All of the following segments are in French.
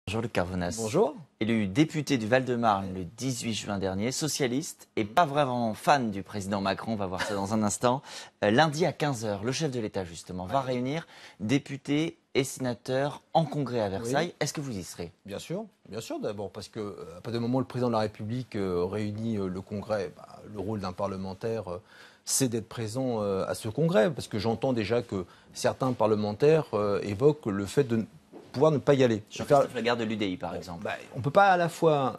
Bonjour Luc Carvonas. Bonjour. Élu député du Val-de-Marne le 18 juin dernier, socialiste et pas vraiment fan du président Macron, on va voir ça dans un instant. Lundi à 15 h, le chef de l'État justement va réunir députés et sénateurs en congrès à Versailles. Oui. Est-ce que vous y serez? Bien sûr d'abord parce que à partir du moment où le président de la République réunit le congrès, le rôle d'un parlementaire c'est d'être présent à ce congrès, parce que j'entends déjà que certains parlementaires évoquent le fait de pouvoir ne pas y aller. Jean-Christophe Lagarde de l'UDI, par exemple. On ne peut pas à la fois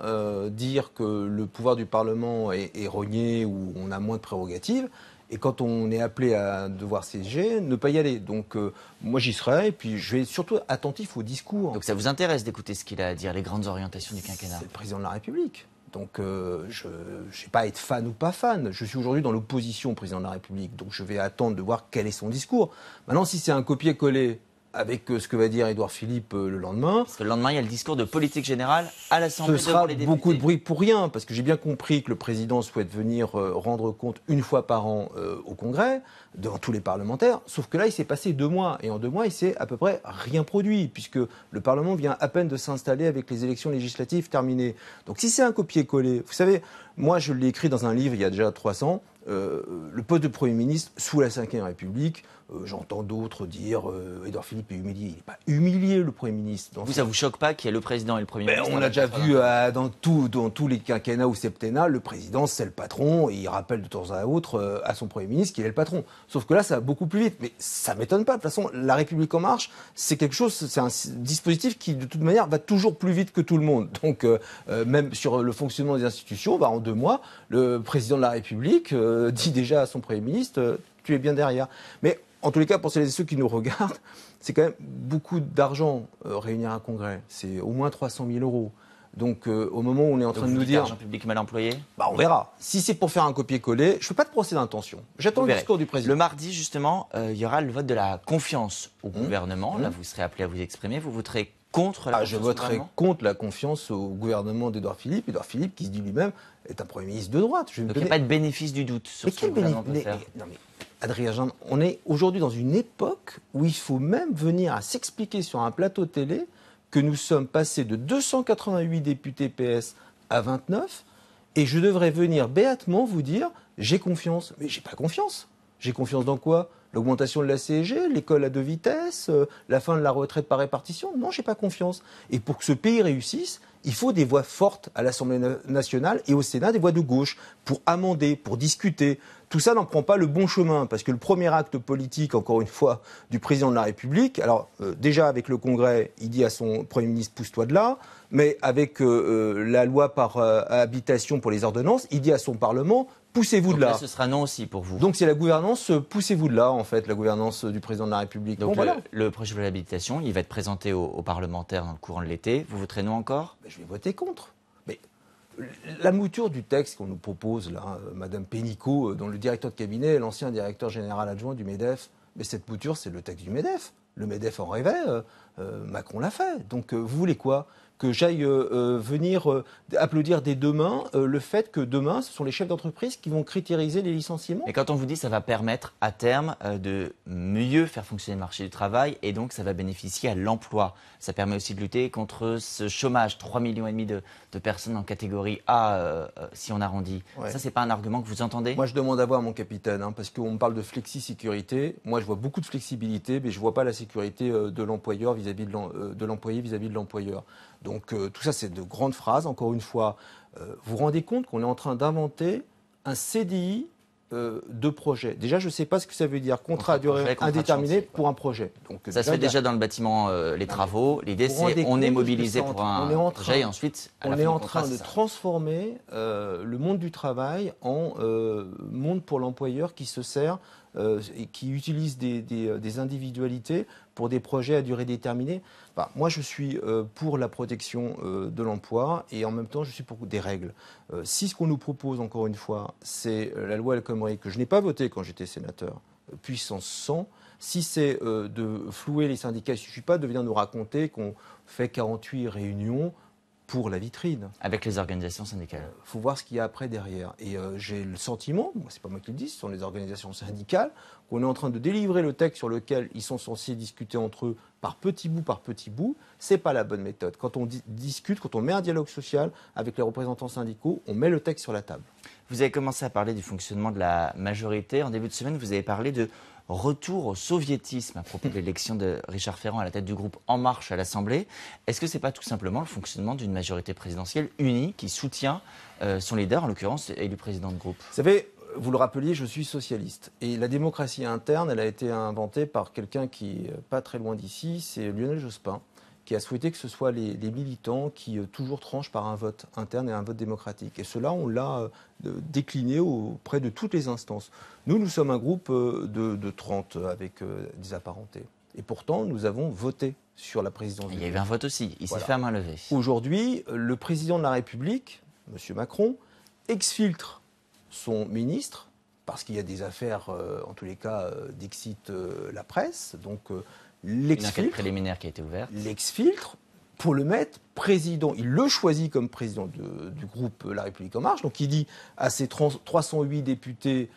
dire que le pouvoir du Parlement est rogné ou on a moins de prérogatives, et quand on est appelé à devoir siéger, ne pas y aller. Donc moi j'y serai, et puis je vais surtout attentif au discours. Donc ça vous intéresse d'écouter ce qu'il a à dire, les grandes orientations du quinquennat? C'est le président de la République. Donc je ne sais pas être fan ou pas fan. Je suis aujourd'hui dans l'opposition au président de la République. Donc je vais attendre de voir quel est son discours. Maintenant, si c'est un copier-coller avec ce que va dire Édouard Philippe le lendemain. Parce que le lendemain, il y a le discours de politique générale à l'Assemblée devant les députés. Ce sera beaucoup de bruit pour rien, parce que j'ai bien compris que le président souhaite venir rendre compte une fois par an au Congrès, devant tous les parlementaires, sauf que là, il s'est passé 2 mois, et en 2 mois, il s'est à peu près rien produit, puisque le Parlement vient à peine de s'installer avec les élections législatives terminées. Donc si c'est un copier-coller, vous savez, moi je l'ai écrit dans un livre il y a déjà 3 ans, le poste de Premier ministre sous la Ve République, j'entends d'autres dire Édouard Philippe est humilié. Il n'est pas humilié, le Premier ministre. Ça ne vous choque pas qu'il y ait le président et le Premier ministre? On l'a déjà vu dans tous les quinquennats ou septennats, le président c'est le patron et il rappelle de temps à autre à son Premier ministre qu'il est le patron. Sauf que là, ça va beaucoup plus vite. Mais ça ne m'étonne pas. De toute façon, la République en marche, c'est quelque chose, c'est un dispositif qui, de toute manière, va toujours plus vite que tout le monde. Donc, même sur le fonctionnement des institutions, en 2 mois, le président de la République dit déjà à son Premier ministre tu es bien derrière. Mais en tous les cas, pour celles et ceux qui nous regardent, c'est quand même beaucoup d'argent réunir un congrès. C'est au moins 300 000 euros. Donc au moment où on est en train de nous dire... L'argent public mal employé? On verra. Si c'est pour faire un copier-coller, je ne fais pas de procès d'intention. J'attends le discours du président. Le mardi, justement, il y aura le vote de la confiance au gouvernement. Là, vous serez appelé à vous exprimer. Vous voterez contre la confiance Je voterai contre la confiance au gouvernement d'Édouard Philippe. Édouard Philippe, qui se dit lui-même, est un Premier ministre de droite. Donc il n'y a pas de bénéfice du doute sur ce que le gouvernement peut faire. Adrien Jean, on est aujourd'hui dans une époque où il faut même venir à s'expliquer sur un plateau télé que nous sommes passés de 288 députés PS à 29, et je devrais venir béatement vous dire j'ai confiance. Mais j'ai pas confiance. J'ai confiance dans quoi? L'augmentation de la CSG, l'école à 2 vitesses, la fin de la retraite par répartition? Non, j'ai pas confiance. Et pour que ce pays réussisse, il faut des voix fortes à l'Assemblée nationale et au Sénat, des voix de gauche, pour amender, pour discuter. Tout ça n'en prend pas le bon chemin, parce que le premier acte politique, encore une fois, du président de la République, alors déjà avec le Congrès, il dit à son Premier ministre « pousse-toi de là », mais avec la loi par habitation pour les ordonnances, il dit à son Parlement « poussez-vous de là ». Ce sera non aussi pour vous. Donc c'est la gouvernance « poussez-vous de là », en fait, la gouvernance du président de la République. Donc le projet de loi d'habilitation, il va être présenté aux parlementaires dans le courant de l'été. Vous voterez non encore? Je vais voter contre. Mais la mouture du texte qu'on nous propose, là, Madame Pénicaud, dont le directeur de cabinet est l'ancien directeur général adjoint du MEDEF, mais cette mouture, c'est le texte du MEDEF. Le MEDEF en rêvait, Macron l'a fait. Donc vous voulez quoi? Que j'aille venir applaudir dès demain le fait que demain, ce sont les chefs d'entreprise qui vont critériser les licenciements? Et quand on vous dit que ça va permettre à terme de mieux faire fonctionner le marché du travail, et donc ça va bénéficier à l'emploi, ça permet aussi de lutter contre ce chômage, 3,5 millions de personnes en catégorie A, si on arrondit. Ouais. Ça, c'est pas un argument que vous entendez? Moi, je demande à voir mon capitaine, parce qu'on me parle de flexi-sécurité. Moi, je vois beaucoup de flexibilité, mais je ne vois pas la sécurité de l'employeur vis-à-vis de l'employé vis-à-vis de l'employeur. Donc tout ça, c'est de grandes phrases. Encore une fois, vous vous rendez compte qu'on est en train d'inventer un CDI de projet. Déjà, je ne sais pas ce que ça veut dire, contrat à durée indéterminée pour un projet. Donc, ça se fait déjà dans le bâtiment, les travaux. L'idée, c'est qu'on est mobilisé pour un projet et ensuite, on est en train de transformer le monde du travail en monde pour l'employeur qui se sert et qui utilise des individualités pour des projets à durée déterminée. Moi, je suis pour la protection de l'emploi et en même temps, je suis pour des règles. Si ce qu'on nous propose, encore une fois, c'est la loi El Khomri, que je n'ai pas votée quand j'étais sénateur, puissance 100, si c'est de flouer les syndicats, il ne suffit pas de venir nous raconter qu'on fait 48 réunions. pour la vitrine. Avec les organisations syndicales. Il faut voir ce qu'il y a après derrière. Et j'ai le sentiment, c'est pas moi qui le dis, ce sont les organisations syndicales, qu'on est en train de délivrer le texte sur lequel ils sont censés discuter entre eux par petits bouts. C'est pas la bonne méthode. Quand on discute, quand on met un dialogue social avec les représentants syndicaux, on met le texte sur la table. Vous avez commencé à parler du fonctionnement de la majorité. En début de semaine, vous avez parlé de retour au soviétisme à propos de l'élection de Richard Ferrand à la tête du groupe En Marche à l'Assemblée. Est-ce que ce n'est pas tout simplement le fonctionnement d'une majorité présidentielle unie qui soutient son leader, en l'occurrence élu président de groupe? Vous savez, vous le rappeliez, je suis socialiste. Et la démocratie interne, elle a été inventée par quelqu'un qui n'est pas très loin d'ici, c'est Lionel Jospin, qui a souhaité que ce soit les militants qui toujours tranchent par un vote interne et un vote démocratique. Et cela, on l'a décliné auprès de toutes les instances. Nous sommes un groupe de 30 avec des apparentés. Et pourtant, nous avons voté sur la présidence. Il y a eu un vote aussi, il s'est fait à main levée. Aujourd'hui, le président de la République, M. Macron, exfiltre son ministre, parce qu'il y a des affaires, en tous les cas, d'excite la presse, donc une enquête préliminaire qui a été ouverte. L'exfiltre pour le mettre président. Il le choisit comme président du groupe La République En Marche. Donc il dit à ses 308 députés,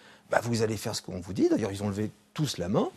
vous allez faire ce qu'on vous dit. D'ailleurs, ils ont levé tous la main.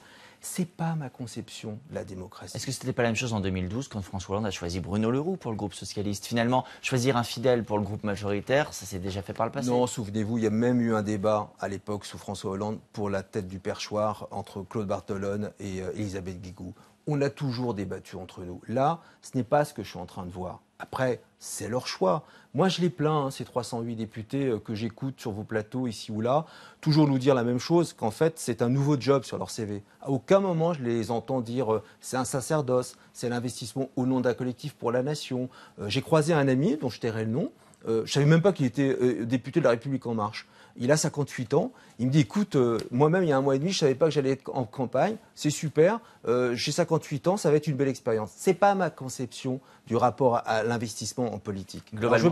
C'est pas ma conception de la démocratie. Est-ce que c'était pas la même chose en 2012 quand François Hollande a choisi Bruno Le Roux pour le groupe socialiste? Finalement, choisir un fidèle pour le groupe majoritaire, ça s'est déjà fait par le passé. Non, souvenez-vous, il y a même eu un débat à l'époque sous François Hollande pour la tête du perchoir entre Claude Barthelone et Elisabeth Guigou. On a toujours débattu entre nous. Là, ce n'est pas ce que je suis en train de voir. Après, c'est leur choix. Moi, je les plains, ces 308 députés que j'écoute sur vos plateaux ici ou là, toujours nous dire la même chose, qu'en fait, c'est un nouveau job sur leur CV. À aucun moment, je les entends dire c'est un sacerdoce, c'est l'investissement au nom d'un collectif pour la nation. J'ai croisé un ami dont je tairai le nom. Je ne savais même pas qu'il était député de La République En Marche. Il a 58 ans. Il me dit, écoute, moi-même, il y a un mois et demi, je ne savais pas que j'allais être en campagne. C'est super. J'ai 58 ans, ça va être une belle expérience. Ce n'est pas ma conception du rapport à l'investissement en politique. Alors, je veux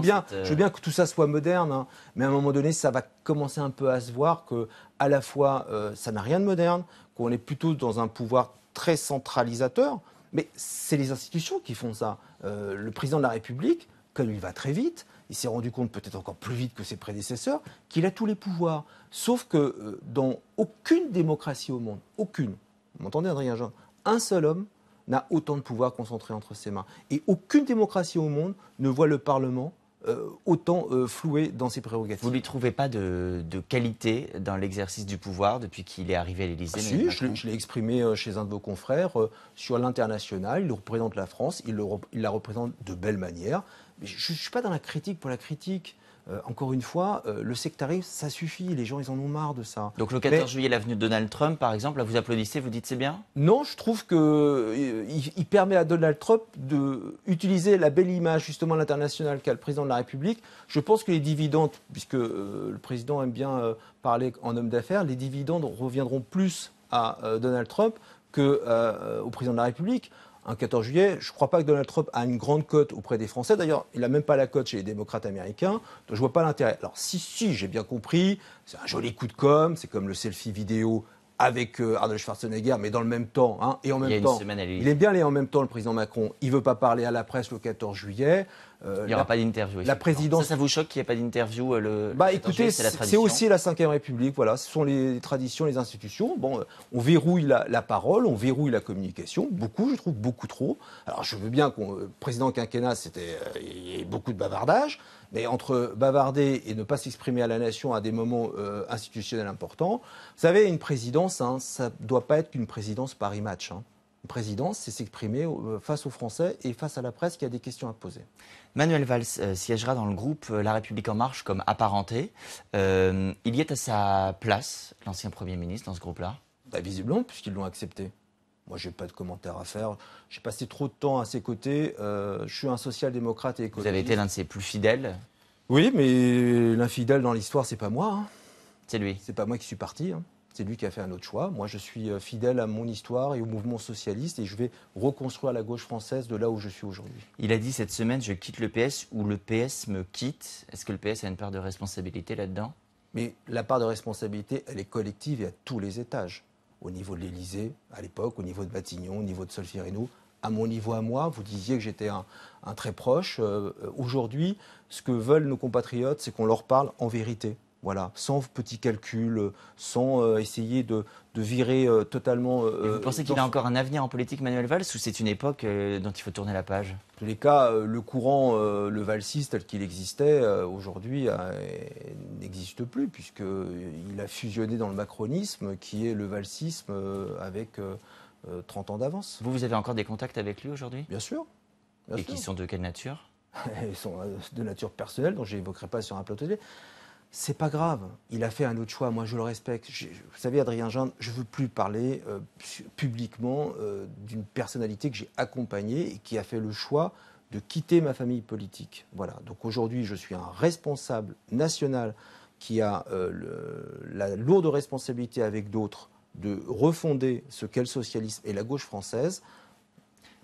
bien que tout ça soit moderne, hein, mais à un moment donné, ça va commencer un peu à se voir qu'à la fois, ça n'a rien de moderne, qu'on est plutôt dans un pouvoir très centralisateur, mais c'est les institutions qui font ça. Le président de la République, comme il va très vite, il s'est rendu compte, peut-être encore plus vite que ses prédécesseurs, qu'il a tous les pouvoirs. Sauf que dans aucune démocratie au monde, aucune, vous m'entendez Adrien Jean, un seul homme n'a autant de pouvoir concentré entre ses mains. Et aucune démocratie au monde ne voit le Parlement autant floué dans ses prérogatives. Vous ne lui trouvez pas de qualité dans l'exercice du pouvoir depuis qu'il est arrivé à l'Élysée? Si, je l'ai exprimé chez un de vos confrères. Sur l'international, il représente la France, il la représente de belle manière. Mais je ne suis pas dans la critique pour la critique. Encore une fois, le sectarisme, ça suffit. Les gens, ils en ont marre de ça. Donc le 14 juillet, l'avenue de Donald Trump, par exemple, là, vous applaudissez, vous dites c'est bien? Non, je trouve qu'il permet à Donald Trump d'utiliser la belle image, justement, à l'international qu'a le président de la République. Je pense que les dividendes, puisque le président aime bien parler en homme d'affaires, les dividendes reviendront plus à Donald Trump qu'au président de la République. Un 14 juillet, je ne crois pas que Donald Trump a une grande cote auprès des Français. D'ailleurs, il n'a même pas la cote chez les démocrates américains. Donc je ne vois pas l'intérêt. Alors si, j'ai bien compris. C'est un joli coup de com'. C'est comme le selfie vidéo avec Arnold Schwarzenegger, mais dans le même temps. Hein, et en même temps, il aime bien aller en même temps, le président Macron. Il ne veut pas parler à la presse le 14 juillet. Il n'y aura pas d'interview. La présidence. Ça vous choque qu'il n'y ait pas d'interview écoutez, c'est aussi la Ve République. Voilà, ce sont les traditions, les institutions. Bon, on verrouille la parole, on verrouille la communication. Beaucoup, je trouve, beaucoup trop. Alors, je veux bien que président quinquennat, il y ait beaucoup de bavardage. Mais entre bavarder et ne pas s'exprimer à la nation à des moments institutionnels importants, vous savez, une présidence, hein, ça ne doit pas être qu'une présidence Paris-Match. Hein. Une présidence, c'est s'exprimer face aux Français et face à la presse qui a des questions à poser. Manuel Valls siégera dans le groupe La République En Marche comme apparenté. Il y est à sa place, l'ancien Premier ministre, dans ce groupe-là? Visiblement, puisqu'ils l'ont accepté. Moi, je n'ai pas de commentaires à faire. J'ai passé trop de temps à ses côtés. Je suis un social-démocrate et écologiste. Vous avez été l'un de ses plus fidèles? Oui, mais l'infidèle dans l'histoire, c'est pas moi. Hein. C'est lui. C'est pas moi qui suis parti. Hein. C'est lui qui a fait un autre choix. Moi, je suis fidèle à mon histoire et au mouvement socialiste et je vais reconstruire la gauche française de là où je suis aujourd'hui. Il a dit cette semaine, je quitte le PS ou le PS me quitte. Est-ce que le PS a une part de responsabilité là-dedans? Mais la part de responsabilité, elle est collective et à tous les étages. Au niveau de l'Élysée, à l'époque, au niveau de Matignon, au niveau de Solferino, à mon niveau à moi. Vous disiez que j'étais un très proche. Aujourd'hui, ce que veulent nos compatriotes, c'est qu'on leur parle en vérité. Voilà, sans petits calculs, sans essayer de virer totalement. Vous pensez qu'il a encore un avenir en politique, Manuel Valls, ou c'est une époque dont il faut tourner la page? En tous les cas, le courant, le valsiste tel qu'il existait, aujourd'hui, n'existe plus, puisqu'il a fusionné dans le macronisme, qui est le valsisme avec 30 ans d'avance. Vous avez encore des contacts avec lui aujourd'hui? Bien sûr. Bien Et sûr. qui sont de quelle nature? Ils sont de nature personnelle, dont je n'évoquerai pas sur un plateau télé. C'est pas grave, il a fait un autre choix, moi je le respecte. Vous savez, Adrien Gindre, je ne veux plus parler publiquement d'une personnalité que j'ai accompagnée et qui a fait le choix de quitter ma famille politique. Voilà, donc aujourd'hui je suis un responsable national qui a la lourde responsabilité avec d'autres de refonder ce qu'est le socialisme et la gauche française.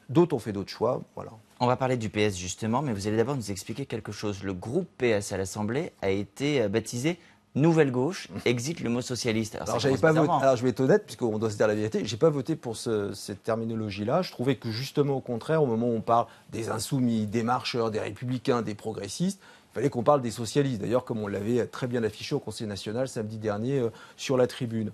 D'autres ont fait d'autres choix, voilà. On va parler du PS justement, mais vous allez d'abord nous expliquer quelque chose. Le groupe PS à l'Assemblée a été baptisé Nouvelle Gauche, exit le mot socialiste. Alors, je vais être honnête, puisqu'on doit se dire la vérité, je n'ai pas voté pour cette terminologie-là. Je trouvais que justement, au contraire, au moment où on parle des insoumis, des marcheurs, des républicains, des progressistes, il fallait qu'on parle des socialistes. D'ailleurs, comme on l'avait très bien affiché au Conseil national samedi dernier sur la tribune.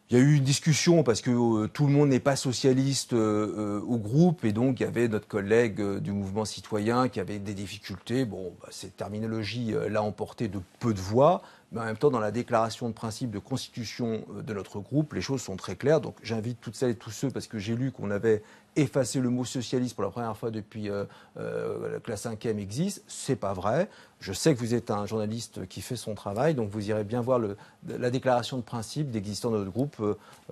Il y a eu une discussion parce que tout le monde n'est pas socialiste au groupe et donc il y avait notre collègue du mouvement citoyen qui avait des difficultés. Bon, cette terminologie l'a emporté de peu de voix, mais en même temps dans la déclaration de principe de constitution de notre groupe, les choses sont très claires. Donc j'invite toutes celles et tous ceux, parce que j'ai lu qu'on avait effacé le mot socialiste pour la première fois depuis que la 5e existe. C'est pas vrai. Je sais que vous êtes un journaliste qui fait son travail, donc vous irez bien voir la déclaration de principe d'existence de notre groupe.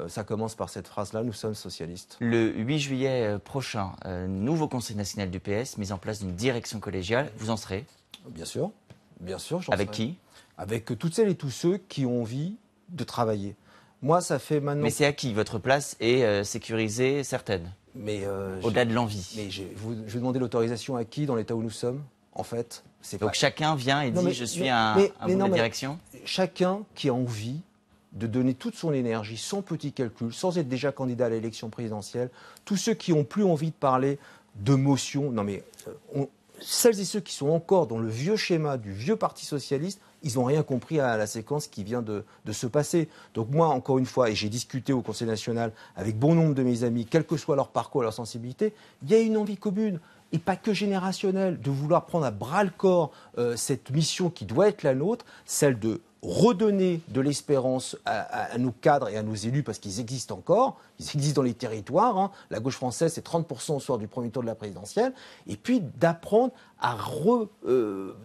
Ça commence par cette phrase-là, nous sommes socialistes. Le 8 juillet prochain, nouveau Conseil national du PS, mise en place d'une direction collégiale. Vous en serez? Bien sûr, bien sûr. Avec qui? Avec toutes celles et tous ceux qui ont envie de travailler. Moi, ça fait maintenant... Mais c'est à qui? Votre place est sécurisée, certaine, au-delà de l'envie. Mais je vais demander l'autorisation à qui dans l'état où nous sommes, en fait? Donc chacun vient et dit je suis un bout de la direction? Chacun qui a envie de donner toute son énergie, sans petit calcul, sans être déjà candidat à l'élection présidentielle, tous ceux qui n'ont plus envie de parler de motion, celles et ceux qui sont encore dans le vieux schéma du vieux Parti socialiste, ils n'ont rien compris à la séquence qui vient de se passer. Donc moi, encore une fois, et j'ai discuté au Conseil national avec bon nombre de mes amis, quel que soit leur parcours, leur sensibilité, il y a une envie commune, et pas que générationnelle, de vouloir prendre à bras-le-corps cette mission qui doit être la nôtre, celle de redonner de l'espérance à nos cadres et à nos élus, parce qu'ils existent encore, ils existent dans les territoires. Hein. La gauche française, c'est 30% au soir du premier tour de la présidentielle. Et puis d'apprendre à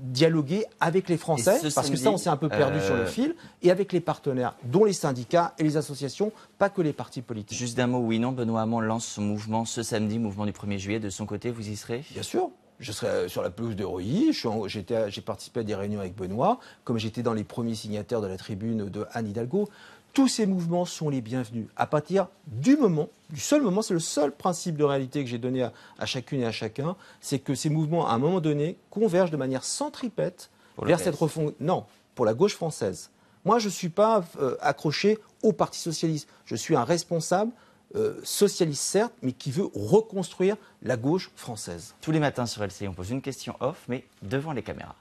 dialoguer avec les Français, parce que ça, on s'est un peu perdu sur le fil, et avec les partenaires, dont les syndicats et les associations, pas que les partis politiques. Juste d'un mot, oui, non, Benoît Hamon lance son mouvement ce samedi, mouvement du 1er juillet. De son côté, vous y serez? Bien sûr. Je serai sur la pelouse de Reuilly, j'ai participé à des réunions avec Benoît, comme j'étais dans les premiers signataires de la tribune de Anne Hidalgo. Tous ces mouvements sont les bienvenus. À partir du seul moment, c'est le seul principe de réalité que j'ai donné à chacune et à chacun, c'est que ces mouvements, à un moment donné, convergent de manière centripète vers cette refonte. Non, pour la gauche française. Moi, je ne suis pas accroché au Parti socialiste. Je suis un responsable socialiste certes, mais qui veut reconstruire la gauche française. Tous les matins sur LCI, on pose une question off, mais devant les caméras.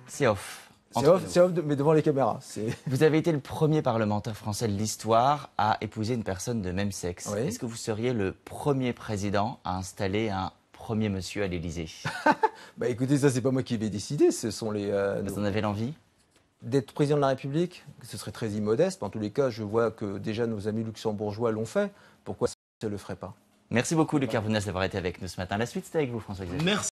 C'est off. C'est off, mais devant les caméras. Vous avez été le premier parlementaire français de l'histoire à épouser une personne de même sexe. Oui. Est-ce que vous seriez le premier président à installer un premier monsieur à l'Élysée? Écoutez, ça, c'est pas moi qui vais décider, ce sont les... Vous en avez l'envie? D'être président de la République, ce serait très immodeste. En tous les cas, je vois que déjà nos amis luxembourgeois l'ont fait. Pourquoi ça ne le ferait pas? Merci beaucoup, Luc Carvounas, d'avoir été avec nous ce matin. La suite, c'était avec vous, François-Xavier. Merci.